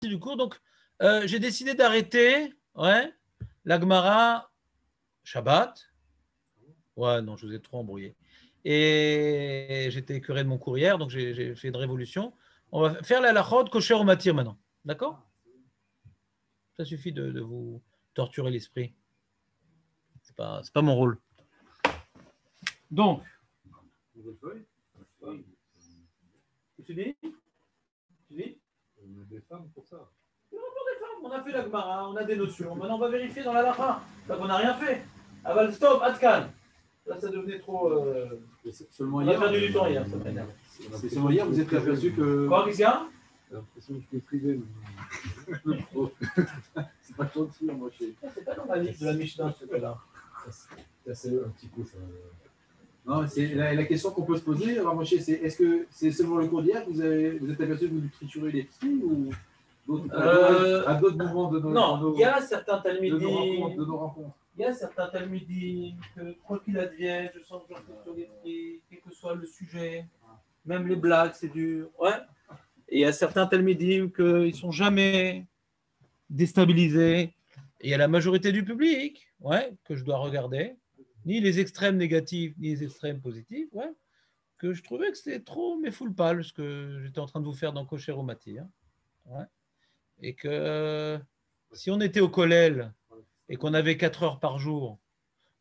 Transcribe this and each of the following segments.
du cours. Donc, j'ai décidé d'arrêter la Gemara Shabbat. Ouais, non, je vous ai trop embrouillé. Et j'étais écœuré de mon cours hier, donc j'ai fait une révolution. On va faire la halachot kosher ou matir maintenant. D'accord? Ça suffit de vous torturer l'esprit. C'est pas mon rôle. Donc, tu dis? On a des femmes pour ça. On a fait la Gemara, on a des notions. Maintenant, on va vérifier dans la halakha. Donc, on n'a rien fait. Aval stop, Atkan. Là, ça devenait trop. Seulement on a perdu du temps hier, ça m'énerve. C'est seulement hier, vous êtes aperçu que. Quoi, qu'est-ce qu'il y a? J'ai l'impression que je suis privé. C'est pas gentil, moi. C'est pas dans la liste de la Mishnah, ce là. C'est un petit coup, ça. Non, c'est la question qu'on peut se poser, Ramoshe, c'est est-ce que c'est seulement le cours d'hier que vous êtes aperçu que vous triturez les petits ou à d'autres moments de nos non, il y a certains talmidim. De nos rencontres. Il y a certains talmidim que, quoi qu'il advienne, je sens que j'en fais sur l'esprit, quel que soit le sujet, même les blagues, c'est dur. Ouais. Et il y a certains talmidim qu'ils ne sont jamais déstabilisés. Et il y a la majorité du public que je dois regarder, ni les extrêmes négatifs, ni les extrêmes positifs, que je trouvais que c'était trop mes full pal, ce que j'étais en train de vous faire dans Kosher ou Matir. Et que si on était au Kollel et qu'on avait 4 heures par jour,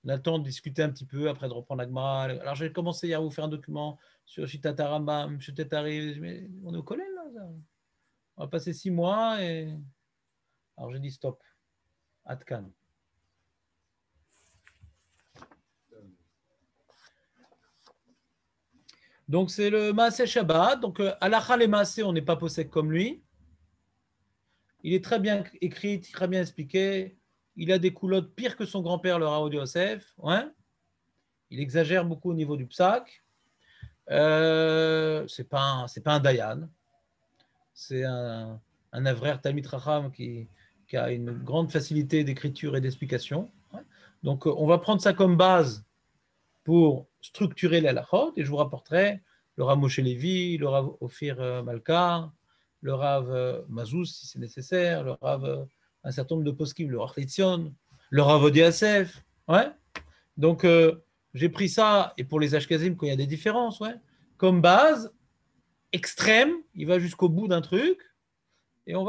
on a le temps de discuter un petit peu, après de reprendre la Gemara. Alors j'ai commencé hier à vous faire un document sur Shitat Rambam, Shitat, mais on est au Kollel là. On va passer 6 mois et... Alors j'ai dit stop. Atkan. Donc c'est le Maaseh Shabbat. Donc Halacha les Maaseh, on n'est pas possède comme lui. Il est très bien écrit, très bien expliqué. Il a des coulottes pires que son grand-père, le Rav Yosef. Il exagère beaucoup au niveau du psak. C'est pas un Dayan. C'est un Avrer Talmid Racham qui a une grande facilité d'écriture et d'explication. Donc on va prendre ça comme base pour structurer la halachot, et je vous rapporterai le Rav Moshe Levi, le Rav Ophir Malka, le Rav Mazouz si c'est nécessaire, le Rav un certain nombre de poskim, le Rav Litzion, le Rav Odiasef. Donc j'ai pris ça, et pour les Ashkazim quand il y a des différences, comme base extrême, il va jusqu'au bout d'un truc, et donc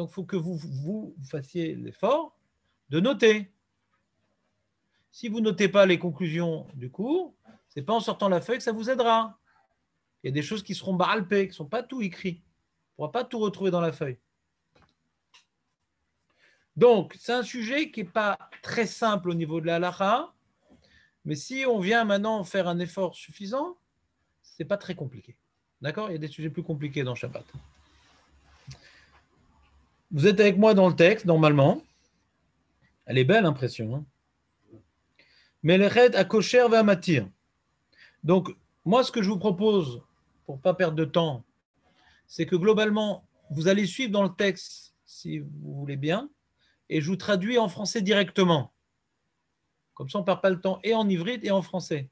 il faut que vous fassiez l'effort de noter. Si vous ne notez pas les conclusions du cours, ce n'est pas en sortant la feuille que ça vous aidera. Il y a des choses qui seront baralpées, qui ne sont pas tout écrites. On ne pourra pas tout retrouver dans la feuille. Donc, c'est un sujet qui n'est pas très simple au niveau de la halakha, mais si on vient maintenant faire un effort suffisant, ce n'est pas très compliqué. D'accord? Il y a des sujets plus compliqués dans Shabbat. Vous êtes avec moi dans le texte, normalement. Elle est belle, l'impression. Melechet à kosher va matir. Donc, moi, ce que je vous propose, pour ne pas perdre de temps, c'est que globalement, vous allez suivre dans le texte, si vous voulez bien, et je vous traduis en français directement. Comme ça, on ne perd pas le temps, et en ivrite et en français.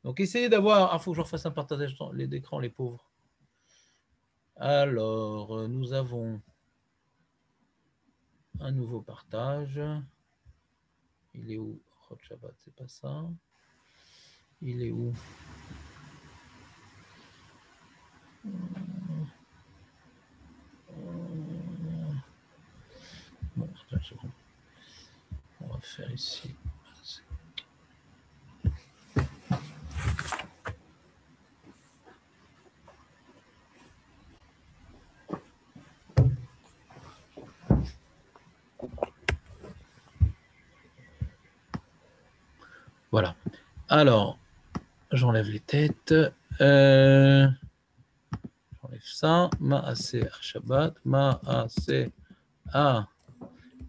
Donc, essayez d'avoir... Il faut que je refasse un partage d'écran, les pauvres. Alors, nous avons un nouveau partage. Il est où? Hot Shabbat, c'est pas ça. Il est où? Bon, on va faire ici. Voilà. Alors, j'enlève les têtes. J'enlève ça. Maaseh Shabbat. Maaseh.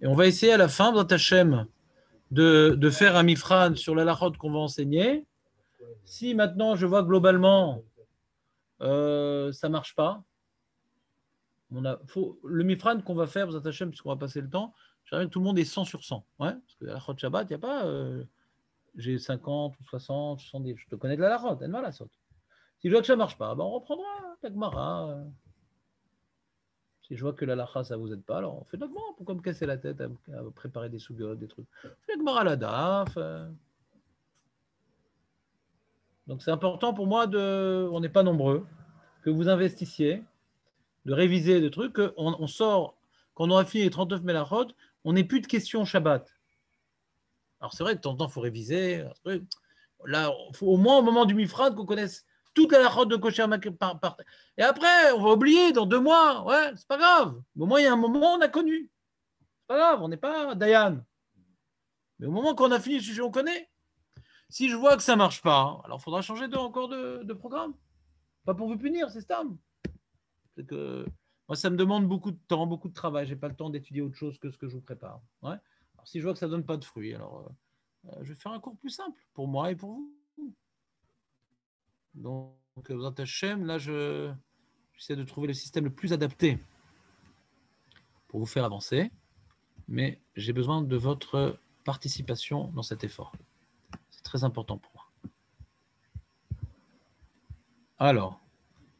Et on va essayer à la fin, dans Hachem, de faire un mifran sur la halachot qu'on va enseigner. Si maintenant je vois globalement ça ne marche pas, le mifran qu'on va faire, dans Hachem, puisqu'on va passer le temps, j'aimerais que tout le monde ait 100 sur 100. Parce que la halachot Shabbat, il n'y a pas j'ai 50 ou 60, 70. Je te connais de la halachot, elle va la saute. Si je vois que ça ne marche pas, on reprendra la Gemara. Si je vois que la lacha, ça ne vous aide pas, alors on fait de la Gemara. Pourquoi me casser la tête à préparer des sougottes, des trucs? On fait la Gemara à la daf. Donc c'est important pour moi, on n'est pas nombreux, que vous investissiez, de réviser des trucs, qu'on sort, quand on aura fini les 39 Melachot, on n'ait plus de questions Shabbat. Alors c'est vrai que de temps en temps, il faut réviser. Là, faut, au moins au moment du Mifrad, qu'on connaisse toute la lachote de Kosher par. Et après, on va oublier dans 2 mois. Ouais, c'est pas grave. Mais au moins, il y a un moment, on a connu. C'est pas grave, on n'est pas Dayan. Mais au moment qu'on a fini le sujet, on connaît. Si je vois que ça ne marche pas, alors il faudra changer encore de programme. Pas pour vous punir, c'est Stam. C'est que moi, ça me demande beaucoup de temps, beaucoup de travail. Je n'ai pas le temps d'étudier autre chose que ce que je vous prépare. Ouais. Alors, si je vois que ça ne donne pas de fruits, alors je vais faire un cours plus simple pour moi et pour vous. Donc, dans Hachem, là, j'essaie de trouver le système le plus adapté pour vous faire avancer. Mais j'ai besoin de votre participation dans cet effort. C'est très important pour moi. Alors,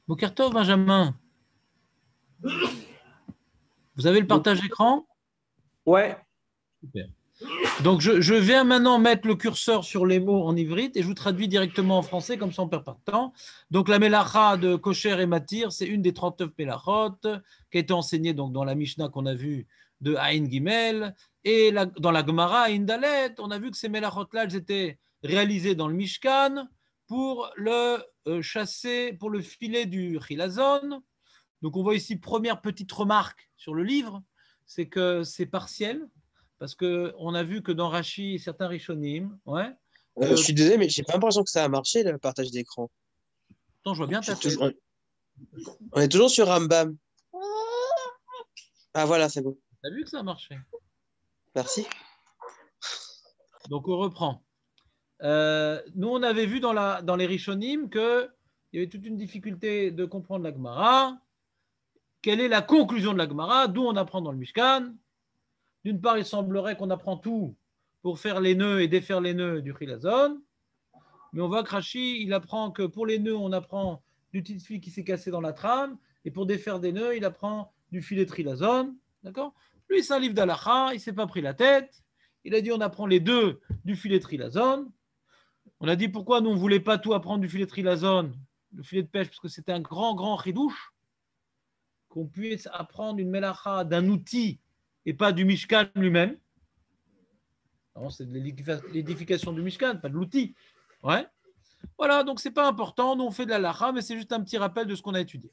Bokertov, Benjamin, vous avez le partage d'écran? Ouais. Super. Donc, je viens maintenant mettre le curseur sur les mots en ivrite et je vous traduis directement en français, comme ça on ne perd pas de temps. Donc, la mélacha de Kosher et Matir, c'est une des 39 mélachot qui a été enseignée donc, dans la Mishnah qu'on a vue de Aïn Gimel. Et dans la Gemara, Aïn Dalet, on a vu que ces mélachot-là, elles étaient réalisées dans le Mishkan pour le chasser, pour le filet du Chilazon. Donc, on voit ici, première petite remarque sur le livre, c'est que c'est partiel. Parce qu'on a vu que dans Rashi, certains Rishonim, ouais. Je suis désolé, mais j'ai pas l'impression que ça a marché, le partage d'écran. Attends, je vois bien ta tête. On est toujours sur Rambam. Ah voilà, c'est bon. T'as vu que ça a marché? Merci. Donc on reprend. Nous, on avait vu dans les Rishonim qu'il y avait toute une difficulté de comprendre la Gemara. Quelle est la conclusion de la Gemara? D'où on apprend dans le Mishkan. D'une part, il semblerait qu'on apprend tout pour faire les nœuds et défaire les nœuds du Chilazon. Mais on voit que Rashi, il apprend que pour les nœuds, on apprend du petit fil qui s'est cassé dans la trame. Et pour défaire des nœuds, il apprend du filet de Trilazon. D'accord? Lui, c'est un livre d'Alacha, il ne s'est pas pris la tête. Il a dit on apprend les deux du filet de Trilazon. On a dit pourquoi nous, on ne voulait pas tout apprendre du filet de Trilazon, le filet de pêche, parce que c'était un grand, grand chidouche. Qu'on puisse apprendre une mélacha d'un outil et pas du Mishkan lui-même. C'est de l'édification du Mishkan, pas de l'outil. Ouais. Voilà, donc c'est pas important. Nous, on fait de la lacha, mais c'est juste un petit rappel de ce qu'on a étudié.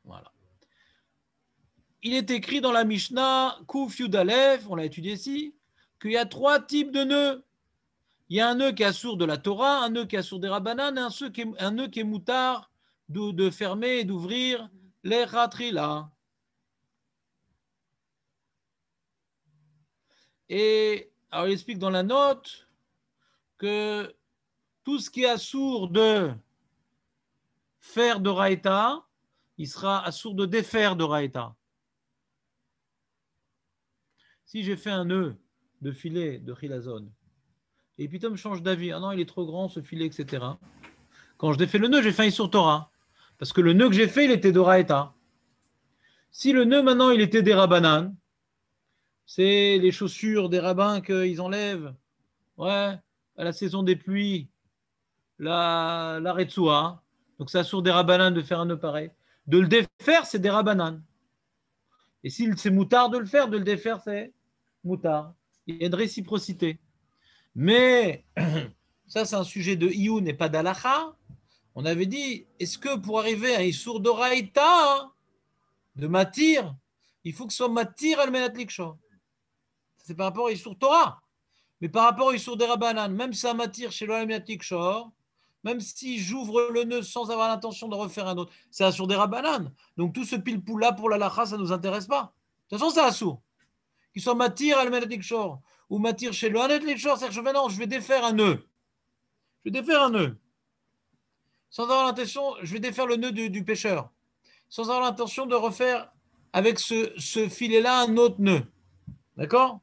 Voilà. Il est écrit dans la Mishnah, Kuf Yud Aleph, on l'a étudié ici, qu'il y a 3 types de nœuds. Il y a un nœud qui est assourd de la Torah, un nœud qui est assourd des Rabbanan, et un nœud qui est moutard de fermer et d'ouvrir les Ratrila. Et alors, il explique dans la note que tout ce qui est assourd de faire de Raïta, il sera assourd de défaire de Raïta. Si j'ai fait un nœud de filet de Chilazon, et puis Tom change d'avis, ah non, il est trop grand ce filet, etc. Quand je défais le nœud, j'ai fait un Issour Torah. Parce que le nœud que j'ai fait, il était de Raïta. Si le nœud maintenant, il était des Rabbanan, c'est les chaussures des rabbins qu'ils enlèvent, ouais, à la saison des pluies, la Retsoua. Donc c'est assourd des Rabbanan de faire un nœud pareil. De le défaire, c'est des Rabbanan. Et si c'est moutard de le faire, de le défaire, c'est moutard. Il y a une réciprocité. Mais ça, c'est un sujet de Ioun et pas d'Alacha. On avait dit, est-ce que pour arriver à un Issour d'Oraïta, de Matir, il faut que ce soit Matir al-Menat Likshor. C'est par rapport à Issour Torah. Mais par rapport à Issour des Rabbanan, même si ça m'attire chez l'Olam Shor, même si j'ouvre le nœud sans avoir l'intention de refaire un autre, c'est Issour des Rabbanan. Donc tout ce pile-poule-là pour la lacha, ça ne nous intéresse pas. De toute façon, c'est Issour. Qu'il soit Matir al Shor ou Matir chez l'Olam Shor, c'est-à-dire que je vais défaire un nœud. Je vais défaire un nœud. Sans avoir l'intention, je vais défaire le nœud du pêcheur. Sans avoir l'intention de refaire avec ce filet-là un autre nœud. D'accord?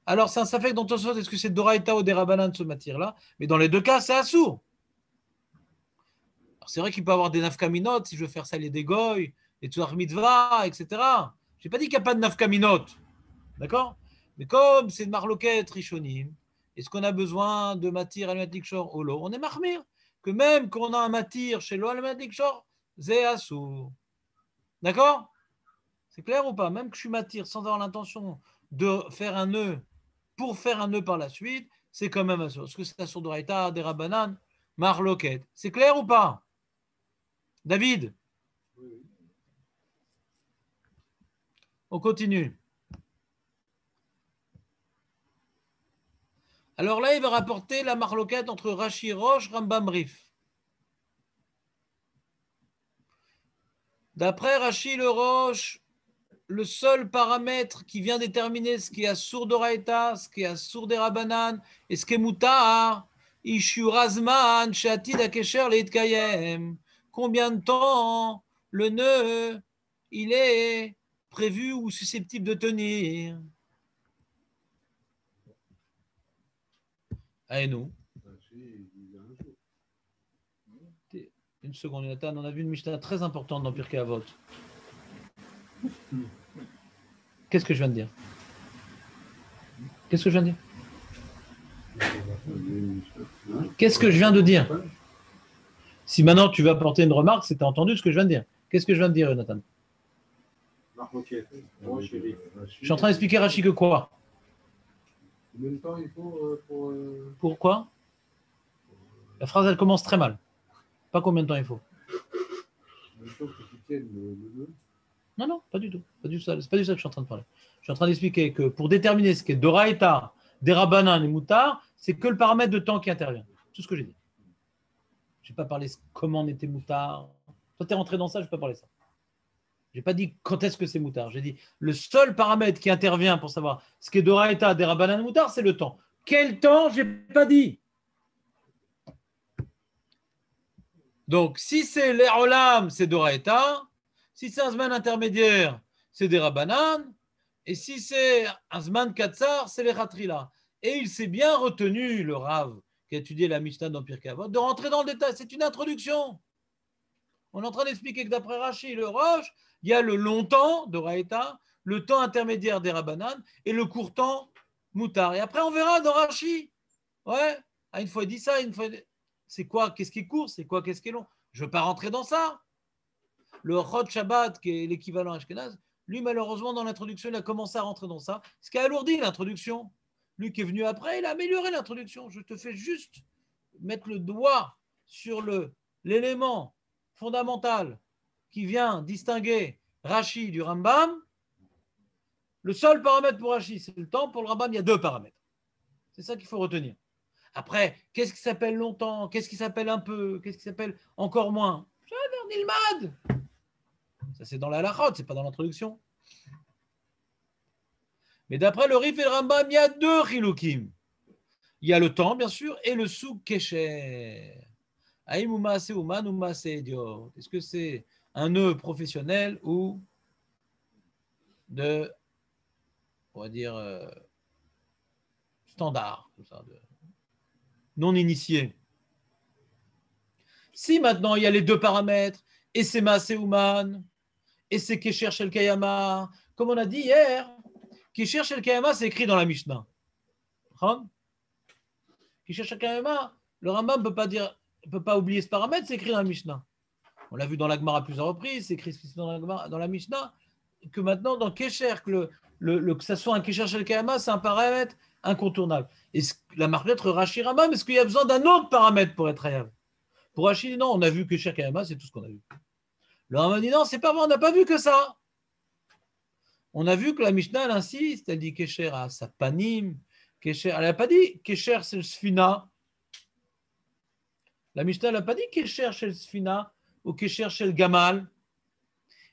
Alors, ça fait que dans ton sens, est-ce que c'est Doraïta ou des Rabbanan ce matière-là? Mais dans les deux cas, c'est assourd. c'est vrai qu'il peut y avoir des nafkaminot, si je veux faire ça, les dégoy, les tzuar mitzvah, etc. Je n'ai pas dit qu'il n'y a pas de nafkaminot. D'accord? Mais comme c'est une marloquette rishonim, est-ce qu'on a besoin de matir al shor ou l'eau? On est marmir. Que même quand on a un matir chez l'eau al shor, c'est assour. D'accord? C'est clair ou pas? Même que je suis matir sans avoir l'intention de faire un nœud pour faire un nœud par la suite, c'est quand même assour. Est-ce que c'est assour de raïta, des rabanan, marloquette? C'est clair ou pas? David? On continue. Alors là, il va rapporter la marloquette entre Rashi Roche, Rambam Rif. D'après Rashi le Roche, le seul paramètre qui vient déterminer ce qui est assour d'Oraïta, ce qui est assour des Rabanan et ce qui est Moutar, Ishu Razman, Shatid Akesher Leitkayem. Combien de temps le nœud il est prévu ou susceptible de tenir? Allez, nous. Une seconde, Jonathan, on a vu une Mishnah très importante dans Pirkei Avot. Qu'est-ce que je viens de dire? Qu'est-ce que je viens de dire? Qu'est-ce que je viens de dire? Si maintenant tu veux apporter une remarque, c'est que tu as entendu ce que je viens de dire. Qu'est-ce que je viens de dire, Jonathan? Je suis en train d'expliquer Rashi que quoi? Combien de temps il faut pour. Pourquoi? La phrase, elle commence très mal. Pas combien de temps il faut. Non, non, pas du tout. C'est pas du ça que je suis en train de parler. Je suis en train d'expliquer que pour déterminer ce qui est d'Oraïta, des Rabanan et Moutar, c'est que le paramètre de temps qui intervient. Tout ce que j'ai dit. Je n'ai pas parlé comment on était Moutar. Toi, tu es rentré dans ça, je n'ai pas parlé ça. Je n'ai pas dit quand est-ce que c'est Moutar. J'ai dit le seul paramètre qui intervient pour savoir ce qui est d'Oraïta, des Rabanan et Moutar, c'est le temps. Quel temps? Je n'ai pas dit. Donc, si c'est l'Erolam, c'est d'Oraïta. Si c'est un Zman intermédiaire, c'est des Rabanan. Et si c'est un Zman Katsar, c'est les Khatrila. Et il s'est bien retenu, le Rav, qui a étudié la Mishnah dans Pirkei Avot, de rentrer dans le détail. C'est une introduction. On est en train d'expliquer que d'après Rashi le Roche, il y a le long temps de Raïta, le temps intermédiaire des Rabanan et le court temps Moutar. Et après, on verra dans Rashi. Ouais, une fois il dit ça, une fois. C'est quoi? Qu'est-ce qui est court? C'est quoi? Qu'est-ce qui est long? Je ne veux pas rentrer dans ça. Le Chod Shabbat, qui est l'équivalent Ashkenaz, lui, malheureusement, dans l'introduction, il a commencé à rentrer dans ça, ce qui a alourdi l'introduction. Lui qui est venu après, il a amélioré l'introduction. Je te fais juste mettre le doigt sur l'élément fondamental qui vient distinguer Rashi du Rambam. Le seul paramètre pour Rashi, c'est le temps. Pour le Rambam, il y a deux paramètres. C'est ça qu'il faut retenir. Après, qu'est-ce qui s'appelle longtemps? Qu'est-ce qui s'appelle un peu? Qu'est-ce qui s'appelle encore moins? Nilmad. Ça, c'est dans la halachot, c'est pas dans l'introduction. Mais d'après le Rif et le Rambam, il y a deux chilukim. Il y a le temps, bien sûr, et le souk kesher. Est-ce que c'est un nœud professionnel ou de, on va dire, standard, tout ça, de non initié? Si maintenant il y a les deux paramètres, et c'est Maaseh Ouman, et c'est Kesher Shel Kayama, comme on a dit hier, Kesher Shel Kayama, c'est écrit dans la Mishnah. Kesher Shel Kayama, le Rambam ne peut pas oublier ce paramètre, c'est écrit dans la Mishnah. On l'a vu dans la Gemara à plusieurs reprises, c'est écrit dans la Mishnah, que maintenant, dans Kesher, que ça soit un Kesher Shel Kayama, c'est un paramètre incontournable. Et la marque d'être Rashi Rambam, est-ce qu'il y a besoin d'un autre paramètre pour être Hayav? Pour Rashi, non, on a vu Kesher Kayama, c'est tout ce qu'on a vu. Le Rambam dit non, c'est pas vrai, on n'a pas vu que ça. On a vu que la Mishnah, elle insiste, elle dit Kesher à Sapanim, Kesher, elle n'a pas dit Kesher c'est le Sfina. La Mishnah n'a pas dit Kesher chez le Sfina ou Kesher chez le Gamal.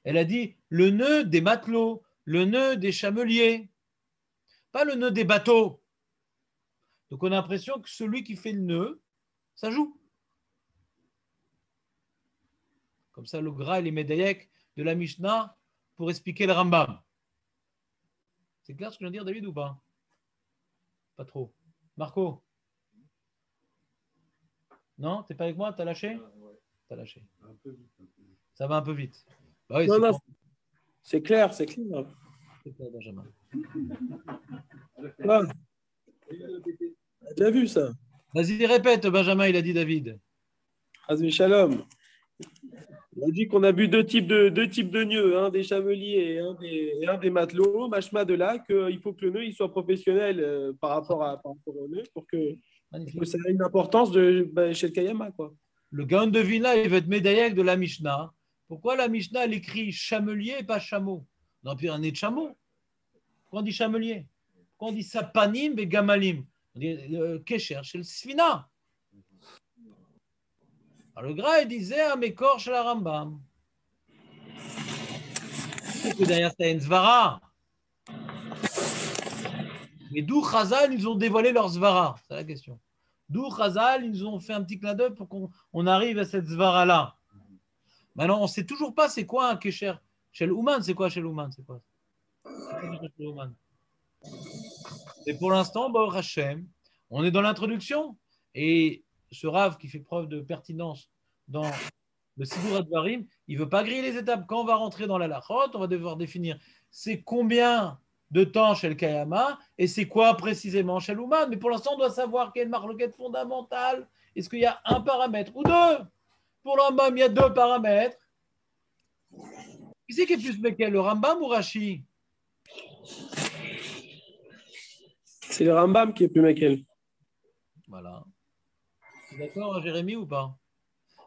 Elle a dit le nœud des matelots, le nœud des chameliers, pas le nœud des bateaux. Donc on a l'impression que celui qui fait le nœud, ça joue. Comme ça, le Gra et les Médaillek de la Mishnah pour expliquer le Rambam. C'est clair ce que je viens de dire, David, ou pas? Pas trop. Marco? Non, t'es pas avec moi? T'as lâché? T'as lâché. Un peu vite, un peu vite. Ça va un peu vite. Bah oui, Non, c'est non, clair. c'est clair, c'est clair. C'est clair, Benjamin. Ah, t'as vu ça? Vas-y, répète, Benjamin, il a dit David. Azmi Shalom. On dit qu'on a vu deux types de nœuds, des chameliers et un des matelots. Machma de là qu'il faut que le nœud il soit professionnel par rapport au nœud pour que Magnifique. ça ait une importance chez le Kayama, quoi. Le Gaon de Vilna, il veut être médaillé de la Mishnah. Pourquoi la Mishnah, elle écrit chamelier et pas chameau? Non, puis un nez de chameau. Pourquoi on dit chamelier? Pourquoi on dit sapanim et gamalim? On dit Kesher chez le Sfina. Alors le Gra, il disait à Mekor chez la Rambam. C'est que derrière, c'est une Zvara. Mais d'où Chazal, ils ont dévoilé leur Zvara? C'est la question. D'où Chazal, ils ont fait un petit clin d'œil pour qu'on arrive à cette Zvara-là. Maintenant, on ne sait toujours pas c'est quoi un Kesher. Chez le Ouman, c'est quoi chez le Ouman? C'est quoi? Et pour l'instant, Baruch Hashem, on est dans l'introduction. Et ce Rav qui fait preuve de pertinence dans le Sidur Advarim, il ne veut pas griller les étapes. Quand on va rentrer dans la Lachot, on va devoir définir c'est combien de temps chez le Kayama et c'est quoi précisément chez l'Ouman. Mais pour l'instant, on doit savoir quelle marloquette fondamentale. Est-ce qu'il y a un paramètre ou deux? Pour le Rambam, il y a deux paramètres. Qui c'est qui est plus Mekel, le Rambam ou Rashi? C'est le Rambam qui est plus Mekel. Voilà. Tu es d'accord, Jérémy, ou pas?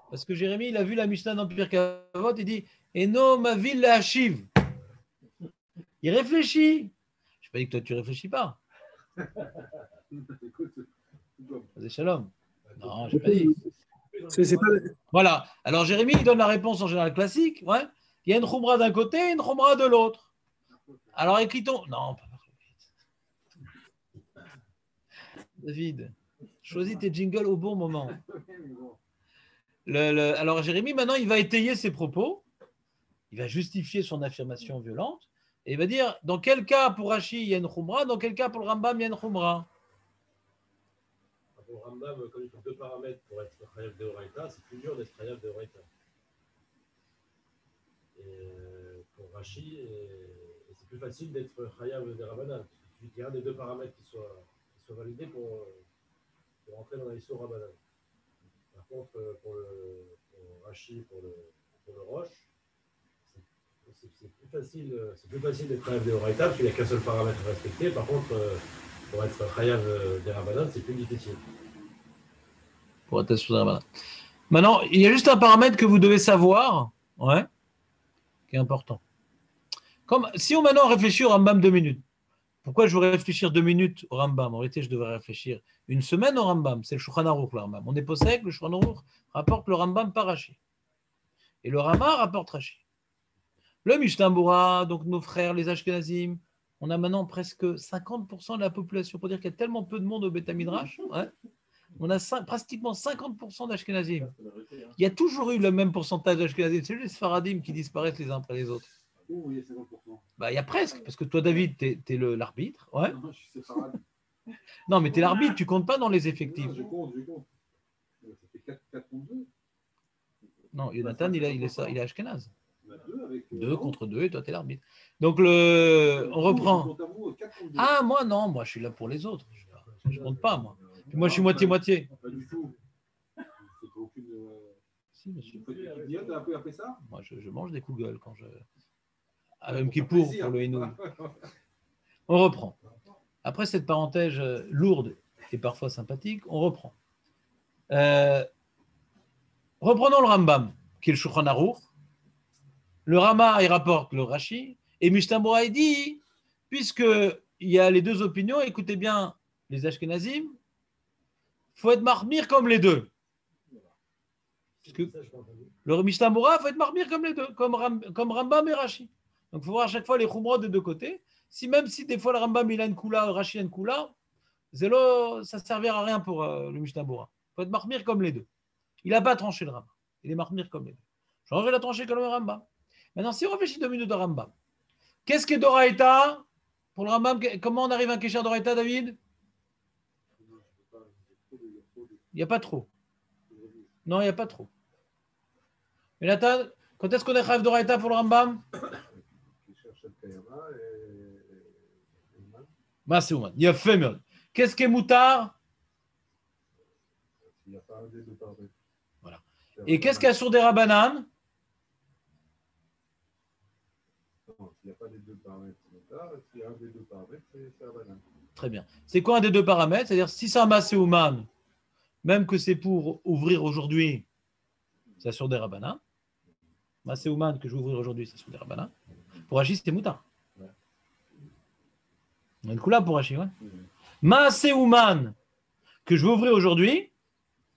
Parce que Jérémy, il a vu la Mishnah dans Pirkei Avot, il dit Eno ma ville la Hashiv. Il réfléchit. Je n'ai pas dit que toi, tu ne réfléchis pas. C'est shalom. Non, je n'ai pas dit. C'est pas... Voilà. Alors, Jérémy, il donne la réponse en général classique. Ouais. Il y a une khumra d'un côté et une khumra de l'autre. Alors, écrit-on. Non, pas David, choisis tes jingles au bon moment. Alors, Jérémy, maintenant, il va étayer ses propos. Il va justifier son affirmation violente. Et il va dire, dans quel cas pour Rashi, il y a une khumra, dans quel cas pour le Rambam, il y a une khumra. Pour le Rambam, comme il faut deux paramètres pour être Chayav de Horaïta, c'est plus dur d'être Chayav de Horaïta. Et pour Rashi, c'est plus facile d'être Chayav de Rabbanan. Il suffit qu'il y ait un des deux paramètres qui soit validé pour rentrer dans l'Issur Rabbanan. Par contre, pour Rashi, pour le Roche, c'est plus facile d'être Chayav de Horaïta parce qu'il n'y a qu'un seul paramètre à respecter. Par contre, pour être Chayav de Rabbanan, c'est plus difficile. Pour être sur Rabbanan. Maintenant, il y a juste un paramètre que vous devez savoir, ouais, qui est important. Comme si on maintenant réfléchit au Rambam 2 minutes. Pourquoi je voudrais réfléchir 2 minutes au Rambam? En réalité, je devrais réfléchir une semaine au Rambam. C'est le Shulchan Aruch, le Rambam. On est possède, le Shulchan Aruch rapporte le Rambam par Rashi. Et le Rama rapporte Rashi. Le Mishnah Berurah, donc nos frères, les Ashkenazim, on a maintenant presque 50% de la population. Pour dire qu'il y a tellement peu de monde au Beth Midrash, ouais, on a pratiquement 50% d'Ashkenazim. Il y a toujours eu le même pourcentage d'Ashkenazim. C'est juste les Sfaradim qui disparaissent les uns après les autres. Où il y a 50%? Bah, il y a presque, parce que toi, David, tu es l'arbitre. Ouais. Non, je suis séparé. Non, mais tu es l'arbitre, tu comptes pas dans les effectifs. Non, je compte. Ça fait 4 contre 2. Non, Jonathan, il est Ashkenaz. 2 contre 2, et toi, tu es l'arbitre. Donc, on reprend. Ah, moi, non, moi, je suis là pour les autres. Je ne compte pas, moi. Puis moi, je suis moitié-moitié. Pas du tout. C'est aucune. Si, monsieur. Tu as appris ça? Moi, je mange des coups de gueule quand je. À Yom Kippour pour le Hénouï. On reprend. Après cette parenthèse lourde et parfois sympathique, on reprend. Reprenons le Rambam, qui est le Shulchan Aruch. Le Rama, il rapporte le Rashi. Et Mishnah Berurah, il dit, puisqu'il y a les deux opinions, écoutez bien les Ashkenazim, il faut être marmire comme les deux. Le Mishnah Berurah, il faut être marmire comme les deux, comme Rambam et Rashi. Donc, il faut voir à chaque fois les khumrot des deux côtés. Même si des fois le Rambam il a une kula, le Rashi a une kula, ça ne servira à rien pour le Mishnah Berurah. Il faut être marmire comme les deux. Il n'a pas tranché le Rambam. Il est marmire comme les deux. J'aurais la tranché comme le Rambam. Maintenant, si on réfléchit 2 minutes au Rambam, qu'est-ce que Doraïta? Pour le Rambam, comment on arrive à un Kesher Doraïta, David? Il n'y a pas trop. Non, il n'y a pas trop. Mais Nathan, quand est-ce qu'on est Chayav d'Oraita pour le Rambam? Qui cherche le Kayama et Ouman. Maaseh Ouman. Il y a fait mieux. Qu'est-ce qui est Moutar? Il n'y a pas un des deux par deux. Voilà. Et qu'est-ce qu'il y a sur des Rabbanan? Non, s'il n'y a pas les deux paramètres, c'est Moutar. S'il y a un des deux paramètres, c'est Rabbanan. Très bien. C'est quoi un des deux paramètres? C'est-à-dire, si c'est un Maaseh Ouman, même que c'est pour ouvrir aujourd'hui, c'est sur des Rabbanan. Maaseh Ouman que je vais ouvrir aujourd'hui, c'est sur des Rabbanan. Pour Rashi, c'est Moutar. Ouais. On a le coup là pour Rashi, ouais. Maaseh Ouman que je vais ouvrir aujourd'hui,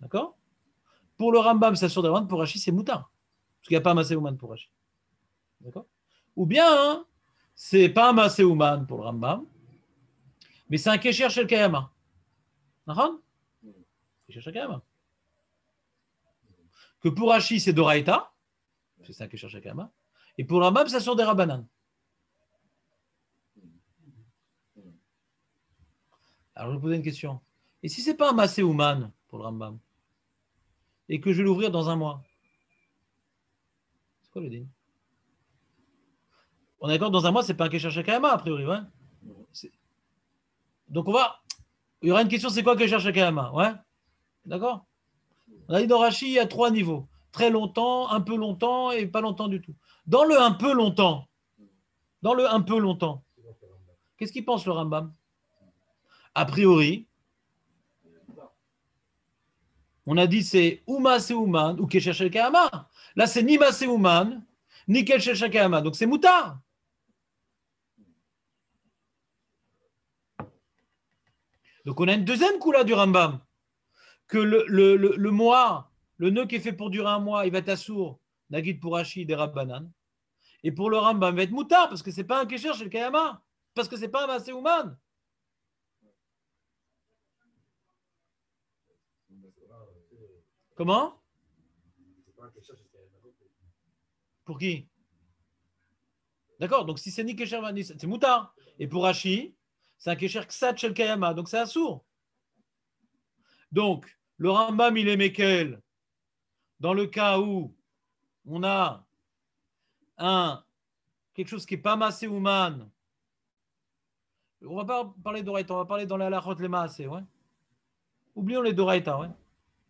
d'accord? Pour le Rambam, c'est sur des Rabbanan. Pour Rashi, c'est Moutar. Parce qu'il n'y a pas un Maaseh Ouman pour Rashi. D'accord? Ou bien, hein, c'est pas un Maaseh Ouman pour le Rambam, mais c'est un Kesher Shel Kayama. D'accord? Kesher Shel Kayama. Que pour Rashi, c'est Doraita. C'est ça que cherche Kama. Et pour le Rambam, ça sont des Rabbanan. Alors, je vais vous poser une question. Et si ce n'est pas un Maaseh Ouman pour le Rambam, et que je vais l'ouvrir dans un mois, c'est quoi le din? On est d'accord, dans un mois, ce n'est pas un Kesher Shakayama, a priori, ouais? Donc, il y aura une question, c'est quoi Kesher Shakayama? Ouais? D'accord? On a dit dans Rashi, il y a 3 niveaux. Très longtemps, un peu longtemps et pas longtemps du tout. Dans le un peu longtemps, qu'est-ce qu'il pense le Rambam? A priori, on a dit c'est ou Maaseh Ouman ou Kesher Shel Kayama. Là, c'est ni Maaseh Ouman, ni Kesher Shel Kayama. Donc, c'est Moutar. Donc, on a une deuxième coula du Rambam. Que le mois, le nœud qui est fait pour durer un mois, il va être assour, Nagid pour Rashi, des Rabbanan. Et pour le Rambam, il va être Moutar, parce que ce n'est pas un Kesher Shel Kayama. Parce que ce n'est pas un Maaseh Ouman. Comment? Pour qui? D'accord, donc si c'est ni Kesher, c'est Moutar. Et pour Rashi, c'est un Kesher Ksat Shel Kayama, donc c'est assour. Donc, le Rambam, il est Mekel. Dans le cas où on a quelque chose qui n'est pas Maaseh Ouman, on ne va pas parler d'Oraita, on va parler dans la halachot les Maaseh, ouais. Oublions les d'Oraita, ouais.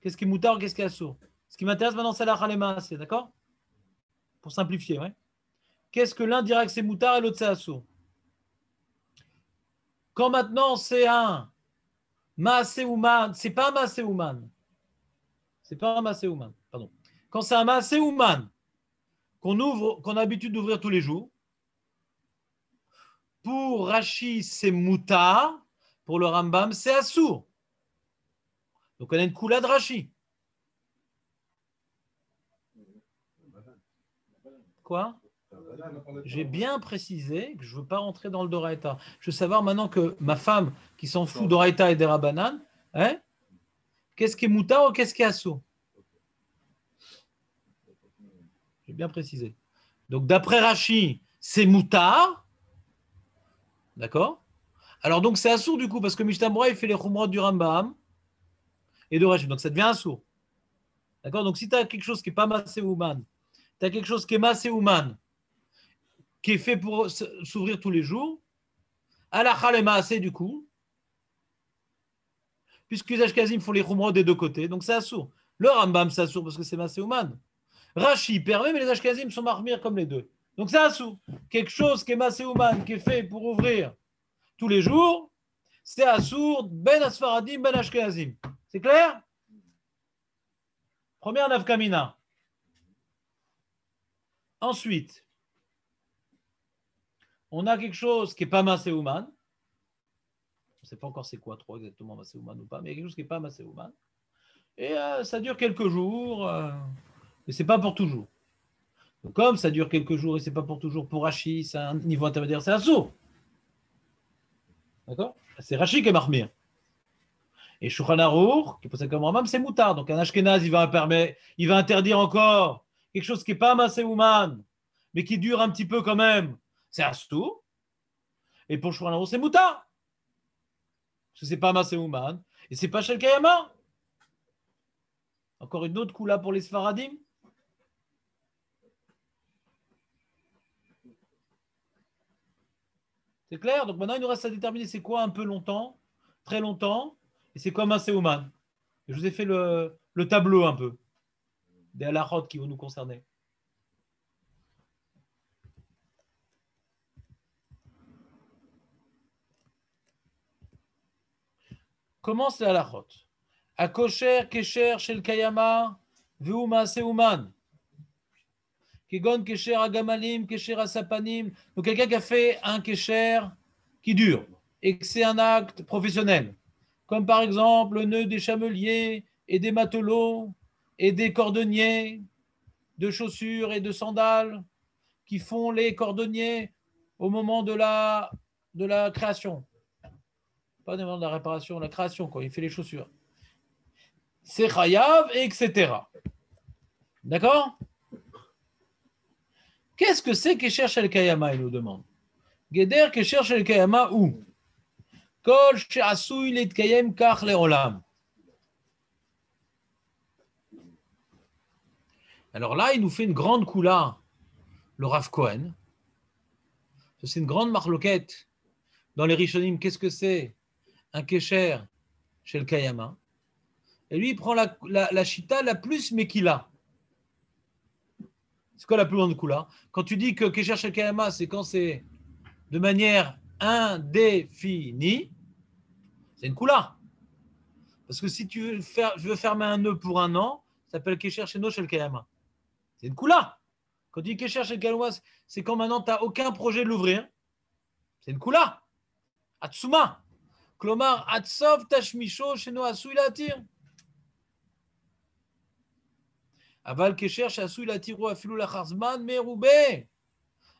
Qu'est-ce qui est Moutar, qu'est-ce qui est assour? Ce qui m'intéresse maintenant, c'est la halachot les Maaseh, d'accord? Pour simplifier, ouais. Qu'est-ce que l'un dira que c'est Moutar et l'autre c'est assour? Quand maintenant c'est un Maaseh Ouman, c'est pas un Maaseh Ouman. C'est pas un Maaseh Ouman, pardon. Quand c'est un Maaseh Ouman qu'on a l'habitude d'ouvrir tous les jours, pour Rashi, c'est Moutar, pour le Rambam, c'est assour. Donc on a une coula de Rashi. Quoi? J'ai bien précisé que je ne veux pas rentrer dans le Doraita. Je veux savoir maintenant que ma femme, qui s'en fout d'Oraita et des Rabbanan, hein, qu'est-ce qui est Moutar ou qu'est-ce qui est assour? J'ai bien précisé. Donc d'après Rashi, c'est Moutar. D'accord? Alors donc c'est assour du coup, parce que Mishnah il fait les Khumrot du Rambam et de Rashi. Donc ça devient assour. D'accord? Donc si tu as quelque chose qui n'est pas Maaseh Ouman, tu as quelque chose qui est Maaseh Ouman, qui est fait pour s'ouvrir tous les jours, halakha le Maaseh du coup, puisque les Ashkenazim font les Khumrot des deux côtés, donc c'est assour. Le Rambam c'est assour parce que c'est Maaseh Ouman. Rashi permet, mais les Ashkenazim sont marmir comme les deux. Donc c'est assour. Quelque chose qui est Maaseh Ouman, qui est fait pour ouvrir tous les jours, c'est assour ben Asfaradim, ben Ashkenazim. C'est clair? Première nafkamina. Ensuite, on a quelque chose qui n'est pas Maaseh Ouman. On ne sait pas encore c'est quoi trop exactement Maaseh Ouman ou pas, mais il y a quelque chose qui n'est pas Maaseh Ouman. Et ça dure quelques jours, mais ce n'est pas pour toujours. Donc, comme ça dure quelques jours et ce n'est pas pour toujours, pour Rashi, c'est un niveau intermédiaire, c'est assour. D'accord? C'est Rashi qui est marmir. Et Shulchan Aruch, qui possède comme Rambam, c'est Moutar. Donc un Ashkenaz, il va interdire encore quelque chose qui n'est pas Maaseh Ouman, mais qui dure un petit peu quand même. C'est assour. Et pour Shulchan Aruch, c'est Moutar. Parce que ce n'est pas Maaseh Ouman. Et ce n'est pas Shel Kayama. Encore une autre coula pour les Sfaradim. C'est clair? Donc maintenant, il nous reste à déterminer c'est quoi un peu longtemps, très longtemps, et c'est comme un séouman. Je vous ai fait le tableau un peu des halachot qui vont nous concerner. Commence les halachot. A kosher, kesher, shel kayama, veuma séouman. Kegon kesher agamalim, kesher asapanim. Donc quelqu'un qui a fait un kesher qui dure et que c'est un acte professionnel. Comme par exemple le nœud des chameliers et des matelots et des cordonniers de chaussures et de sandales qui font les cordonniers au moment de la création. Pas au moment de la réparation, la création, quand il fait les chaussures. C'est chayav, etc. D'accord? Qu'est-ce que c'est Kesher Shel Kayama, il nous demande. Geder Kesher Shel Kayama où? Kol she'asui litkayem kach le'olam. Alors là, il nous fait une grande coula, le Rav Cohen. C'est une grande marloquette dans les Rishonim. Qu'est-ce que c'est un Kesher Shel Kayama? Et lui, il prend la chita la plus mekila. C'est quoi la plus grande coula? Quand tu dis que Kesher Shel Kayama, c'est quand c'est de manière indéfinie, c'est une coula. Parce que si tu veux fermer un nœud pour un an, ça s'appelle Kesher Sheno Shel Kayama. C'est une coula. Quand tu dis Kesher Shel Kayama, c'est quand maintenant tu n'as aucun projet de l'ouvrir. C'est une coula. Atsuma. Klomar, Atsov Tashmisho Sheno Asui Latir. Aval Kesher Shasui Latiru Afilu Lacharzman Meroube.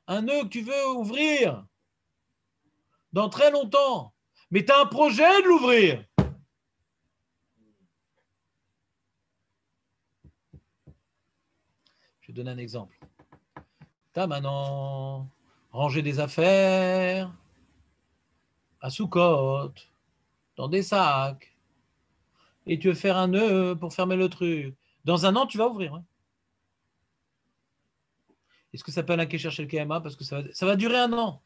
Un nœud que tu veux ouvrir dans très longtemps, mais tu as un projet de l'ouvrir. Je vais donner un exemple. Tu as maintenant rangé des affaires à Soukot, dans des sacs, et tu veux faire un nœud pour fermer le truc. Dans un an, tu vas ouvrir. Hein. Est-ce que ça s'appelle un Kesher Shel Kayama? Parce que ça va durer un an.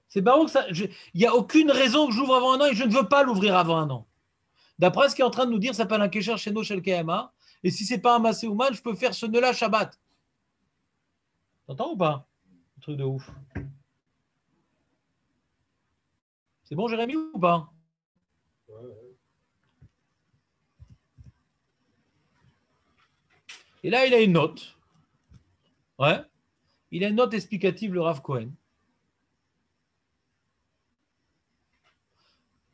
C'est pas que ça. Il n'y a aucune raison que j'ouvre avant un an et je ne veux pas l'ouvrir avant un an. D'après ce qu'il est en train de nous dire, ça s'appelle un Kesher Sheno Shel Kayama. Et si ce n'est pas un Maséouman, je peux faire ce nœud-là Shabbat. T'entends ou pas? Un truc de ouf. C'est bon, Jérémy, ou pas? Et là, il a une note. Ouais. Il a une note explicative, le Rav Cohen.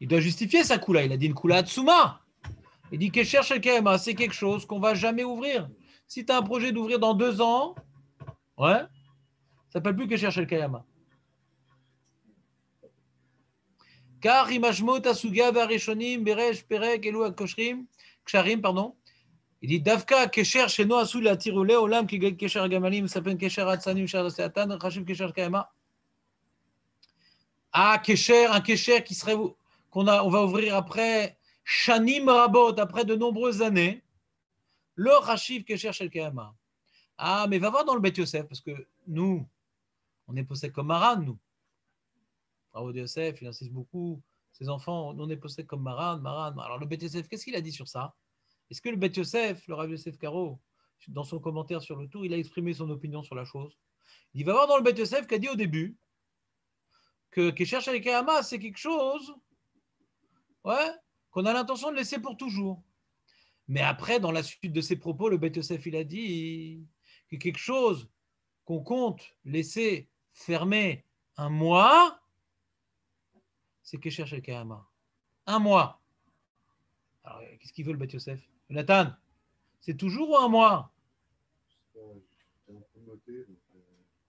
Il doit justifier sa coula. Il a dit une coula Atsuma. Il dit Kesher Shel Kayama, c'est quelque chose qu'on ne va jamais ouvrir. Si tu as un projet d'ouvrir dans 2 ans, ouais, ça ne s'appelle plus Kesher Shel Kayama. Car Imashmot Asuga Varishonim Beresh Perek Elu Akoshrim Ksharim, pardon. Il dit Davka Kesher Sheno Asu la Tirule Olam Ki Kesher Gamalim s'appelle Kesher Atsanim Shar Seatan Rachim Kesher Kayama. Ah, Kesher, un Kesher qui serait on va ouvrir après Shanim Rabot, après de nombreuses années, le Rachiv Kesher Shel Kayama. Ah, mais va voir dans le Beth Yosef, parce que nous, on est possède comme Maran, nous. Bravo de Yosef, il insiste beaucoup. Ses enfants, on est possède comme Maran. Alors le Beth Yosef, qu'est-ce qu'il a dit sur ça? Est-ce que le Beth Yosef, le Rav Yosef Karo, dans son commentaire sur le tour, il a exprimé son opinion sur la chose? Il va voir dans le Beth Yosef qui a dit au début que Kesher Shel Kayama, c'est quelque chose, ouais, qu'on a l'intention de laisser pour toujours. Mais après, dans la suite de ses propos, le Beth Yosef, il a dit que quelque chose qu'on compte laisser fermer un mois, c'est Kesher Shel Kayama. Un mois. Alors, qu'est-ce qu'il veut le Beth Yosef? Nathan, c'est toujours ou un mois?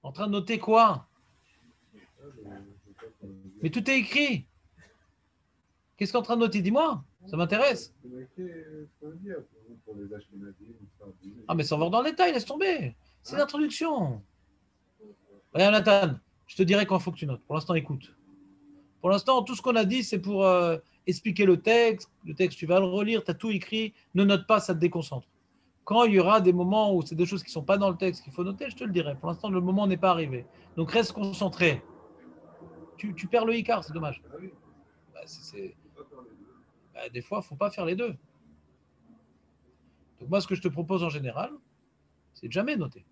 En train de noter quoi? Mais tout est écrit. Qu'est-ce qu'on est en train de noter? Dis-moi, ça m'intéresse. Ah, mais ça va dans le détail, laisse tomber. C'est l'introduction. Regarde, Nathan, je te dirai quand il faut que tu notes. Pour l'instant, écoute. Pour l'instant, tout ce qu'on a dit, c'est pour expliquer le texte. Le texte, tu vas le relire, tu as tout écrit. Ne note pas, ça te déconcentre. Quand il y aura des moments où c'est des choses qui ne sont pas dans le texte qu'il faut noter, je te le dirai. Pour l'instant, le moment n'est pas arrivé. Donc, reste concentré. tu perds le Icar, c'est dommage. Bah, des fois, il ne faut pas faire les deux. Donc moi, ce que je te propose en général, c'est de jamais noter.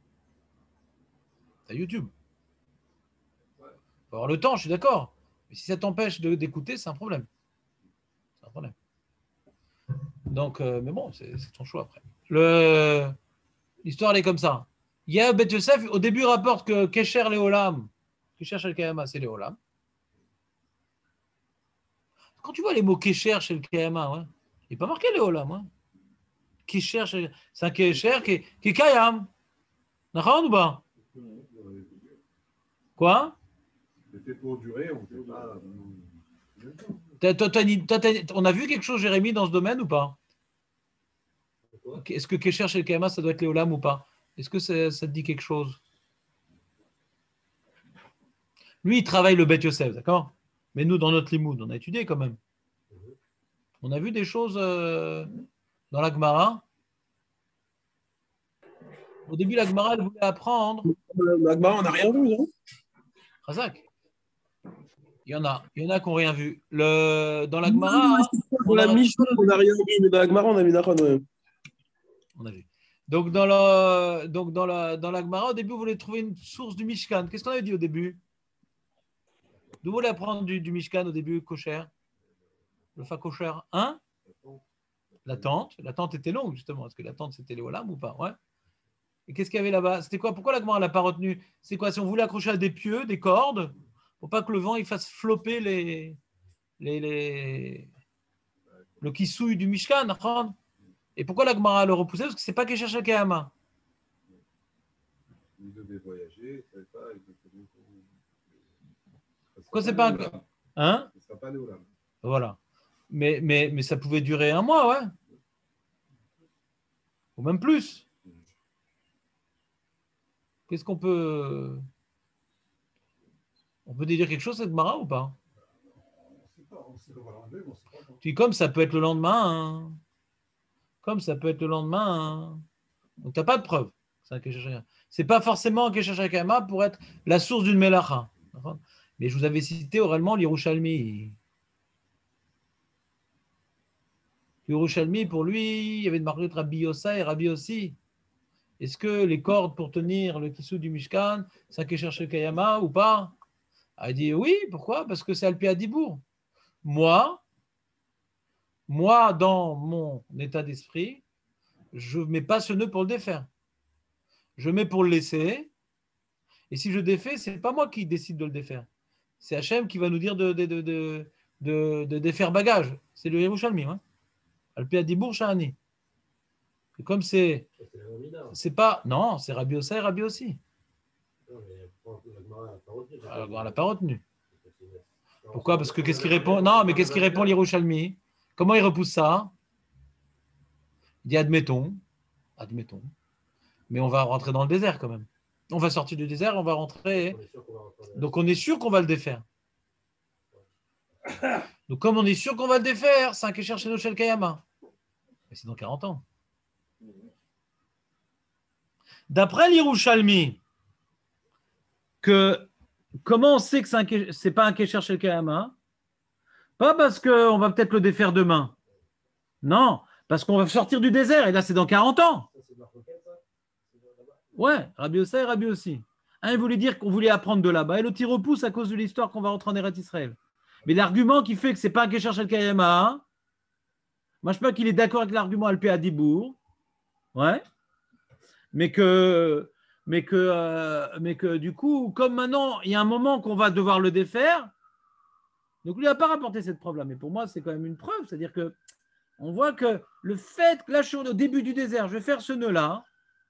Tu as YouTube. Il faut avoir le temps, je suis d'accord. Mais si ça t'empêche d'écouter, c'est un problème. C'est un problème. Donc, mais bon, c'est ton choix après. L'histoire, elle est comme ça. Il y a Bet Yosef, au début, il rapporte que Kesher Léolam, Kesher chez le Kayama, c'est Léolam. Quand tu vois les mots Kesher chez le Kayama, ouais, il n'est pas marqué Léolam. Ouais. Kesher, c'est un Kesher qui est Kayam. D'accord ou pas? Quoi? C'était pour durer, on ne pas. On a vu quelque chose, Jérémy, dans ce domaine ou pas? Est-ce que Kesher chez le Kayama, ça doit être Léolam ou pas? Est-ce que ça te dit quelque chose? Lui, il travaille le Bet Yosef, d'accord? Mais nous, dans notre limoud, on a étudié quand même. On a vu des choses dans la Gemara. Au début, la Gemara, elle voulait apprendre. La Gemara, on n'a rien vu, non? Razak. Il y en a qui n'ont rien vu. Dans la Gemara. Dans la Mishnah, on n'a rien vu, mais dans la Gemara, on a mis d'accord. On a vu. Donc, dans la Gemara, au début, vous voulez trouver une source du Mishkan. Qu'est-ce qu'on avait dit au début? D'où vous voulez apprendre du Mishkan au début, Kosher? Le fa Kosher 1? La tente. La tente était longue, justement. Est-ce que la tente, c'était les Olam ou pas? Ouais. Et qu'est-ce qu'il y avait là-bas? C'était quoi? Pourquoi la Gemara ne l'a pas retenu? C'est quoi? Si on voulait accrocher à des pieux, des cordes, pour pas que le vent il fasse flopper le kissouille du Mishkan. Et pourquoi la Gemara le repoussait? Parce que c'est pas qu'il cherche à Kayama. Il devait voyager, il ne savait pas exactement. Pourquoi c'est pas hein? Ce ne sera pas Léolam. Voilà. Mais ça pouvait durer un mois, ouais. Ou même plus. Qu'est-ce qu'on peut. On peut dire quelque chose, cette Gemara ou pas? On sait qu'on va l'enlever, mais on ne sait pas. Puis comme ça peut être le lendemain. Hein. Comme ça peut être le lendemain. Hein. Donc tu n'as pas de preuve. C'est pas forcément un Kesher Shakama pour être la source d'une Melacha. Mais je vous avais cité oralement l'Yerushalmi. L'Yerushalmi, pour lui, il y avait de marqué Rabbi Yossa et Rabbi aussi. Est-ce que les cordes pour tenir le kissou du Mishkan, c'est un Kesher Shakama ou pas? Il dit oui, pourquoi? Parce que c'est Alpi Adibour. Moi, dans mon état d'esprit, je ne mets pas ce nœud pour le défaire. Je mets pour le laisser. Et si je défais, ce n'est pas moi qui décide de le défaire. C'est Hachem qui va nous dire de défaire bagage. C'est le Yerushalmi. Hein. Alpi Adibour Shahani. Et comme c'est pas. Non, c'est Rabbi Ossa et Rabbi aussi. Alors, on l'a pas retenu. Pourquoi? Parce que qu'est-ce qu'il répond? Non, mais qu'est-ce qu'il répond l'Yerushalmi? Comment il repousse ça? Il dit admettons. Mais on va rentrer dans le désert quand même. On va sortir du désert, on va rentrer. Donc on est sûr qu'on va le défaire. Donc comme on est sûr qu'on va le défaire, c'est un Kesher chez Noshel Kayama. Mais c'est dans 40 ans. D'après l'Yerushalmi, comment on sait que c'est pas un Kesher chez Kayama? Pas parce qu'on va peut-être le défaire demain. Non, parce qu'on va sortir du désert, et là c'est dans 40 ans. Ouais, Rabbi Ossa et Rabbi aussi. Un, il voulait dire qu'on voulait apprendre de là-bas, et l'autre, il repousse à cause de l'histoire qu'on va rentrer en Eretz Israël. Mais l'argument qui fait que c'est pas un Kesher Shel Kayama, moi je sais pas qu'il est d'accord avec l'argument Alpé Adibour, ouais, mais que du coup, comme maintenant, il y a un moment qu'on va devoir le défaire, donc lui, il n'a pas rapporté cette preuve-là, mais pour moi, c'est quand même une preuve, c'est-à-dire que on voit que le fait que là, je suis au début du désert, je vais faire ce nœud-là,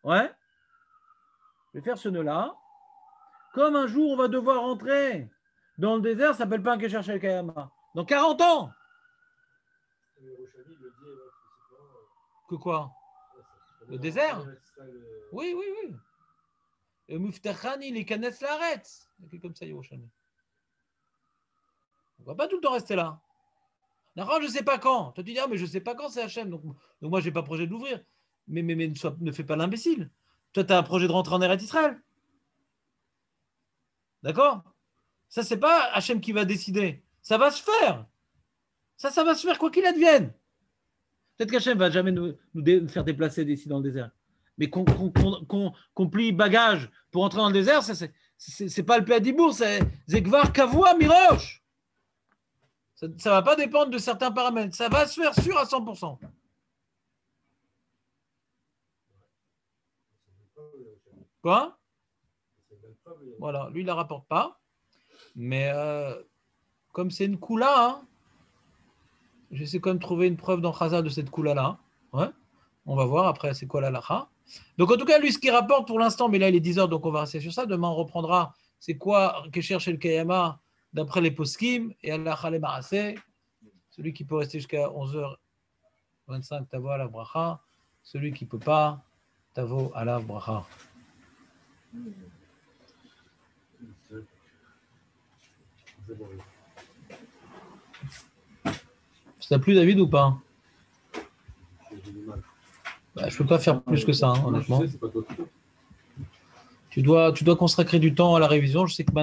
ouais, je vais faire ce nœud-là, comme un jour, on va devoir rentrer dans le désert, ça ne s'appelle pas un Kesher Shel Kayama. Dans 40 ans. Que quoi? Le désert? Oui. Le Muftachani, les Kanes l'arrête. C'est comme ça, Yerushalmi. On ne va pas tout le temps rester là. D'accord, je ne sais pas quand. Toi, tu dis, mais je ne sais pas quand c'est Hachem. Donc moi, je n'ai pas projet de l'ouvrir. Mais ne fais pas l'imbécile. Toi, tu as un projet de rentrer en Eretz Israël. D'accord? Ça, c'est pas Hachem qui va décider. Ça va se faire. Ça va se faire quoi qu'il advienne. Peut-être qu'Hachem ne va jamais nous faire déplacer d'ici dans le désert. Mais qu'on plie bagage pour entrer dans le désert, c'est pas le Péadibour, c'est Zegvar Kavua Mirosh. Ça ne va pas dépendre de certains paramètres. Ça va se faire sûr à 100%. Quoi? Voilà, lui, il ne la rapporte pas. Mais comme c'est une koula, hein, j'essaie quand même de trouver une preuve dans Chaza de cette koula-là. Ouais. On va voir après c'est quoi la lacha. Donc en tout cas, lui, ce qu'il rapporte pour l'instant, mais là il est 10 heures, donc on va rester sur ça. Demain, on reprendra c'est quoi que cherche le Kayama d'après les poskim et Allah Khalé Marasé. Celui qui peut rester jusqu'à 11h25, Tavo à la bracha. Celui qui ne peut pas, Tavo à la bracha. Ça t'a plu, David, ou pas? Bah, je ne peux pas faire plus que ça, hein, honnêtement. Tu dois consacrer du temps à la révision. Je sais que